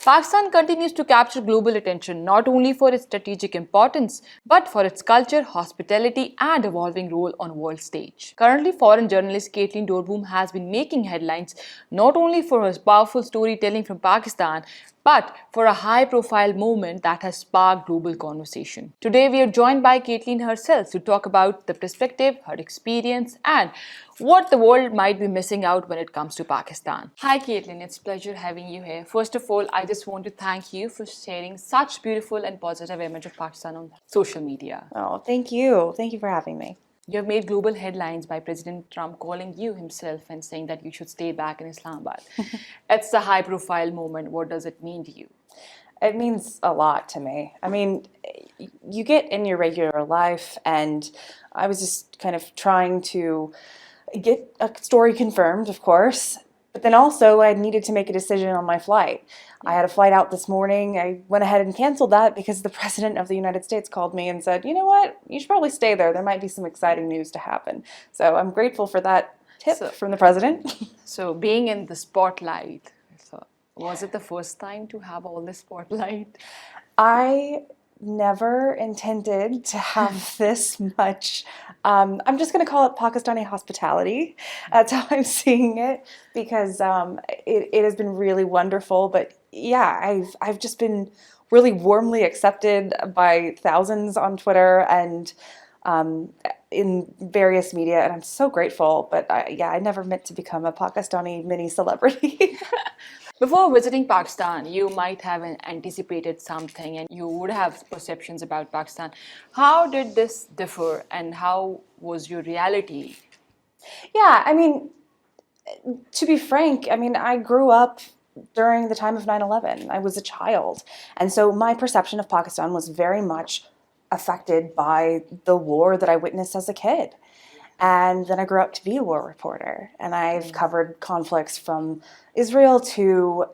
Pakistan continues to capture global attention not only for its strategic importance, but for its culture, hospitality, and evolving role on world stage. Currently, foreign journalist Caitlin Dorboom has been making headlines not only for her powerful storytelling from Pakistan, but for a high-profile moment that has sparked global conversation. Today, we are joined by Caitlin herself to talk about the perspective, her experience, and what the world might be missing out when it comes to Pakistan. Hi, Caitlin. It's a pleasure having you here. First of all, I just want to thank you for sharing such beautiful and positive image of Pakistan on social media. Oh, thank you. Thank you for having me. You have made global headlines by President Trump calling you himself and saying that you should stay back in Islamabad. It's a high-profile moment. What does it mean to you? It means a lot to me. I mean, you get in your regular life, and I was just kind of trying to get a story confirmed, of course, but then also I needed to make a decision on my flight. I had a flight out this morning. I went ahead and canceled that because the President of the United States called me and said, you know what, you should probably stay there. There might be some exciting news to happen. So I'm grateful for that tip from the President. So being in the spotlight, was it the first time to have all this spotlight? I never intended to have this much. I'm just going to call it Pakistani hospitality. That's how I'm seeing it, because it has been really wonderful. But yeah, I've just been really warmly accepted by thousands on Twitter and in various media, and I'm so grateful. But I never meant to become a Pakistani mini celebrity. Before visiting Pakistan, you might have anticipated something and you would have perceptions about Pakistan. How did this differ and how was your reality? Yeah, I mean, to be frank, I mean, I grew up during the time of 9/11. I was a child. And so my perception of Pakistan was very much affected by the war that I witnessed as a kid. And then I grew up to be a war reporter, and I've covered conflicts from Israel to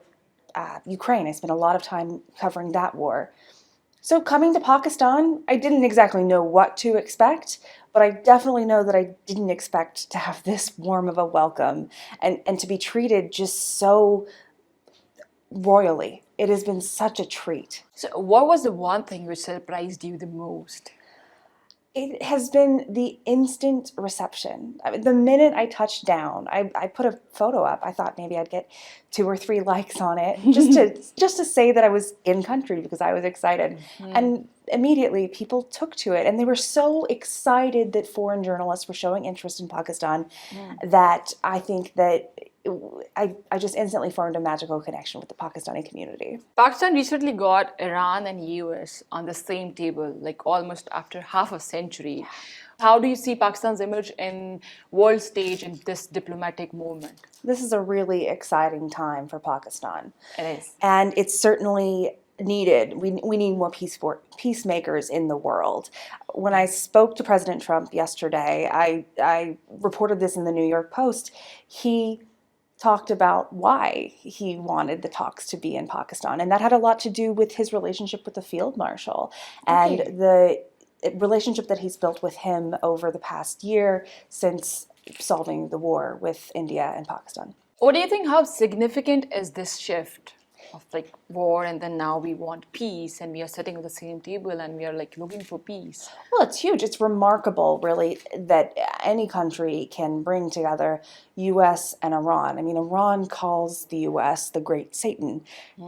Ukraine. I spent a lot of time covering that war. So coming to Pakistan, I didn't exactly know what to expect, but I definitely know that I didn't expect to have this warm of a welcome and to be treated just so royally. It has been such a treat. So, what was the one thing which surprised you the most? It has been the instant reception. I mean, the minute I touched down, I put a photo up. I thought maybe I'd get 2 or 3 likes on it just to say that I was in country because I was excited. And immediately people took to it, and they were so excited that foreign journalists were showing interest in Pakistan that I think that I just instantly formed a magical connection with the Pakistani community. Pakistan recently got Iran and US on the same table, like almost after half a century. How do you see Pakistan's image in world stage in this diplomatic movement? This is a really exciting time for Pakistan. It is. And it's certainly needed. We need more peacemakers in the world. When I spoke to President Trump yesterday, I reported this in the New York Post. He talked about why he wanted the talks to be in Pakistan. And that had a lot to do with his relationship with the field marshal and the relationship that he's built with him over the past year since solving the war with India and Pakistan. What do you think, how significant is this shift of like war and then now we want peace and we are sitting at the same table and we are like looking for peace? Well, it's huge. It's remarkable, really, that any country can bring together U.S. and Iran. I mean, Iran calls the U.S. the Great Satan.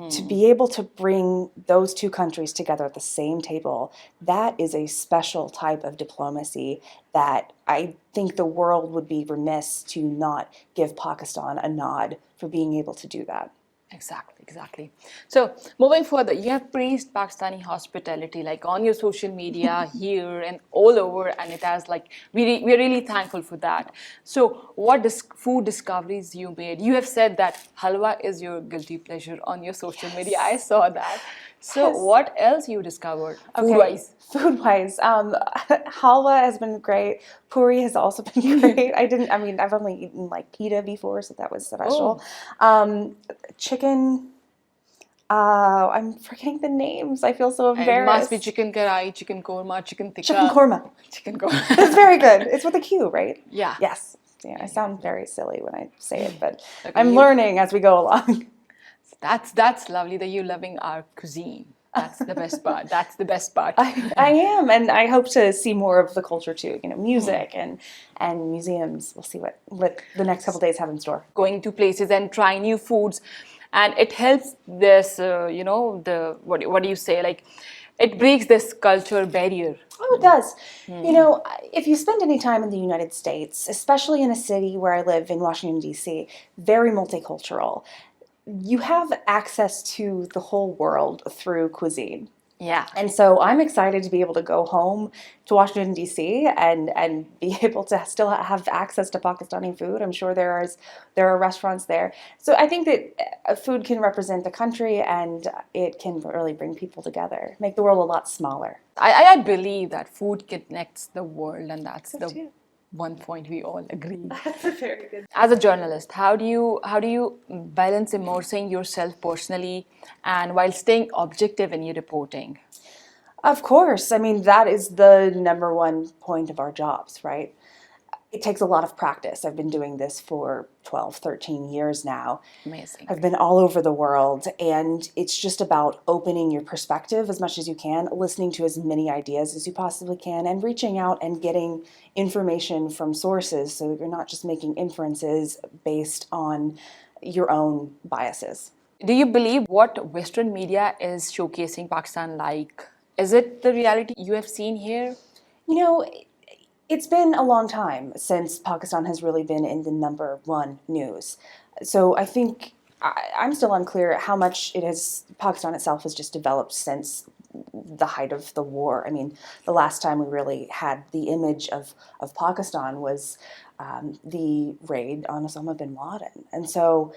To be able to bring those two countries together at the same table, that is a special type of diplomacy that I think the world would be remiss to not give Pakistan a nod for being able to do that. Exactly. So moving further, you have praised Pakistani hospitality like on your social media here and all over, and it has like we're really thankful for that. So what food discoveries you made? You have said that halwa is your guilty pleasure on your social media. I saw that. So what else you discovered food-wise? Food-wise, halwa has been great. Puri has also been great. I've only eaten like pita before, so that was special. Chicken, I'm forgetting the names. I feel so embarrassed. It must be chicken karai, chicken korma, chicken tikka. Chicken korma. Chicken korma. It's very good. It's with a Q, right? Yeah. Yes. Yeah, I sound very silly when I say it, but I'm learning as we go along. That's lovely that you're loving our cuisine. That's the best part. That's the best part. I am, and I hope to see more of the culture too. Music and museums. We'll see what the next couple days have in store. Going to places and trying new foods, and it helps this, the what do you say? Like, it breaks this culture barrier. Oh, it does. If you spend any time in the United States, especially in a city where I live in Washington, D.C., very multicultural, you have access to the whole world through cuisine. Yeah. And so I'm excited to be able to go home to Washington, D.C. and be able to still have access to Pakistani food. I'm sure there are restaurants there. So I think that food can represent the country, and it can really bring people together, make the world a lot smaller. I believe that food connects the world, and that's the too. one point we all agree. That's a very good. As a journalist, how do you balance immersing yourself personally and while staying objective in your reporting? Of course. I mean, that is the number one point of our jobs, right? It takes a lot of practice. I've been doing this for 12, 13 years now. Amazing. I've been all over the world, and it's just about opening your perspective as much as you can, listening to as many ideas as you possibly can, and reaching out and getting information from sources so that you're not just making inferences based on your own biases. Do you believe what Western media is showcasing Pakistan like? Is it the reality you have seen here? You know, it's been a long time since Pakistan has really been in the number one news. So I think I'm still unclear how much Pakistan itself has just developed since the height of the war. I mean, the last time we really had the image of Pakistan was the raid on Osama bin Laden. And so,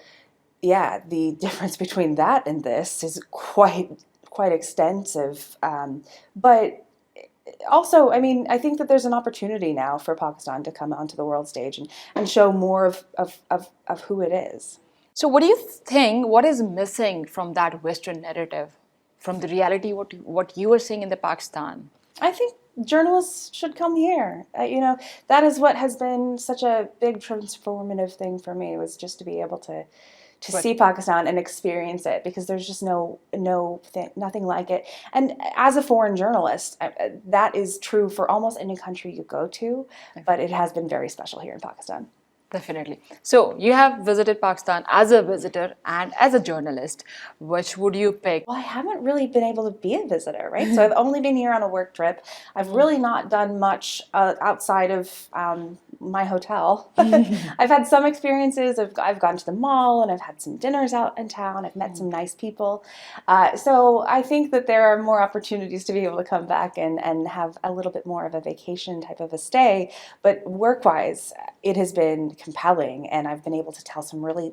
yeah, the difference between that and this is quite extensive. But also, I mean, I think that there's an opportunity now for Pakistan to come onto the world stage and show more of who it is. So, what do you think? What is missing from that Western narrative, from the reality? What you are seeing in the Pakistan? I think journalists should come here. That is what has been such a big transformative thing for me, was just to be able to see Pakistan and experience it, because there's just nothing like it. And as a foreign journalist, that is true for almost any country you go to, but it has been very special here in Pakistan. Definitely. So, you have visited Pakistan as a visitor and as a journalist. Which would you pick? Well, I haven't really been able to be a visitor, right? So I've only been here on a work trip. I've really not done much outside of my hotel. I've had some experiences. I've gone to the mall, and I've had some dinners out in town. I've met some nice people. So I think that there are more opportunities to be able to come back and have a little bit more of a vacation type of a stay. But work-wise, it has been compelling, and I've been able to tell some really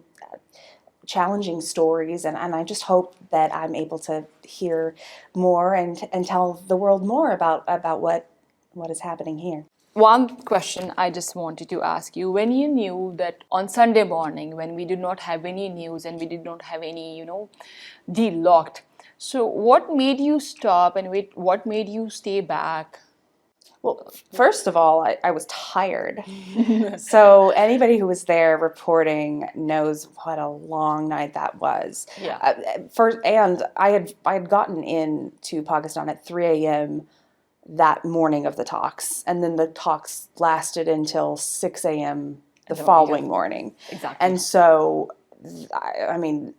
challenging stories, and I just hope that I'm able to hear more and tell the world more about what is happening here. One question I just wanted to ask you: when you knew that on Sunday morning, when we did not have any news and we did not have any, deal locked, so what made you stop and wait? What made you stay back? Well, first of all, I was tired. So anybody who was there reporting knows what a long night that was. Yeah. And I had gotten into Pakistan at 3 a.m. that morning of the talks, and then the talks lasted until 6 a.m. the following morning. Exactly. And so, I mean,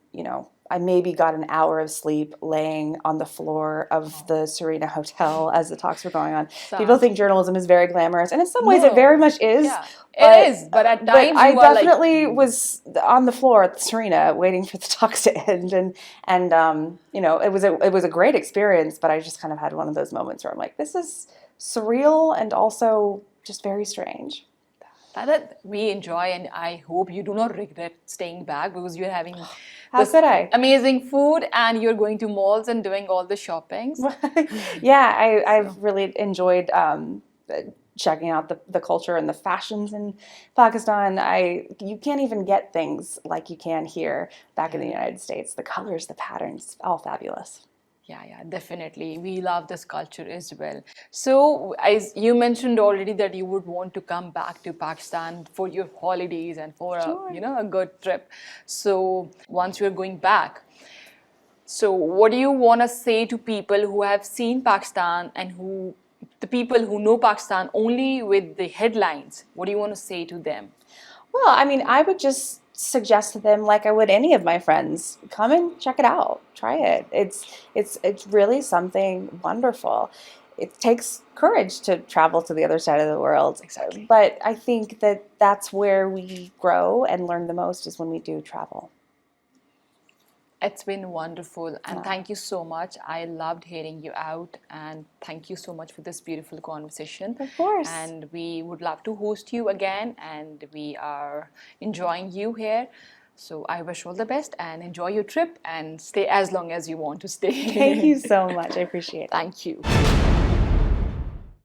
I maybe got an hour of sleep laying on the floor of the Serena Hotel as the talks were going on. People think journalism is very glamorous, and in some ways it very much is. Yeah, it is, but at times I definitely was on the floor at the Serena waiting for the talks to end, and it was a great experience. But I just kind of had one of those moments where I'm like, this is surreal and also just very strange. That we enjoy, and I hope you do not regret staying back, because you're having How could I? amazing food and you're going to malls and doing all the shoppings. Yeah, I've really enjoyed checking out the culture and the fashions in Pakistan. You can't even get things like you can here back in the United States. The colors, the patterns, all fabulous. Yeah, definitely. We love this culture as well. So, as you mentioned already that you would want to come back to Pakistan for your holidays and for a good trip. So, once you're going back, So, what do you want to say to people who have seen Pakistan and the people who know Pakistan only with the headlines? What do you want to say to them? Well, I mean, I would just suggest to them, like I would any of my friends, come and check it out. Try it. It's really something wonderful. It takes courage to travel to the other side of the world. Exactly. But I think that that's where we grow and learn the most is when we do travel. It's been wonderful, and Ah. thank you so much. I loved hearing you out, and thank you so much for this beautiful conversation. Of course. And we would love to host you again, and we are enjoying you here. So I wish all the best and enjoy your trip and stay as long as you want to stay. Thank you so much. I appreciate it. Thank you.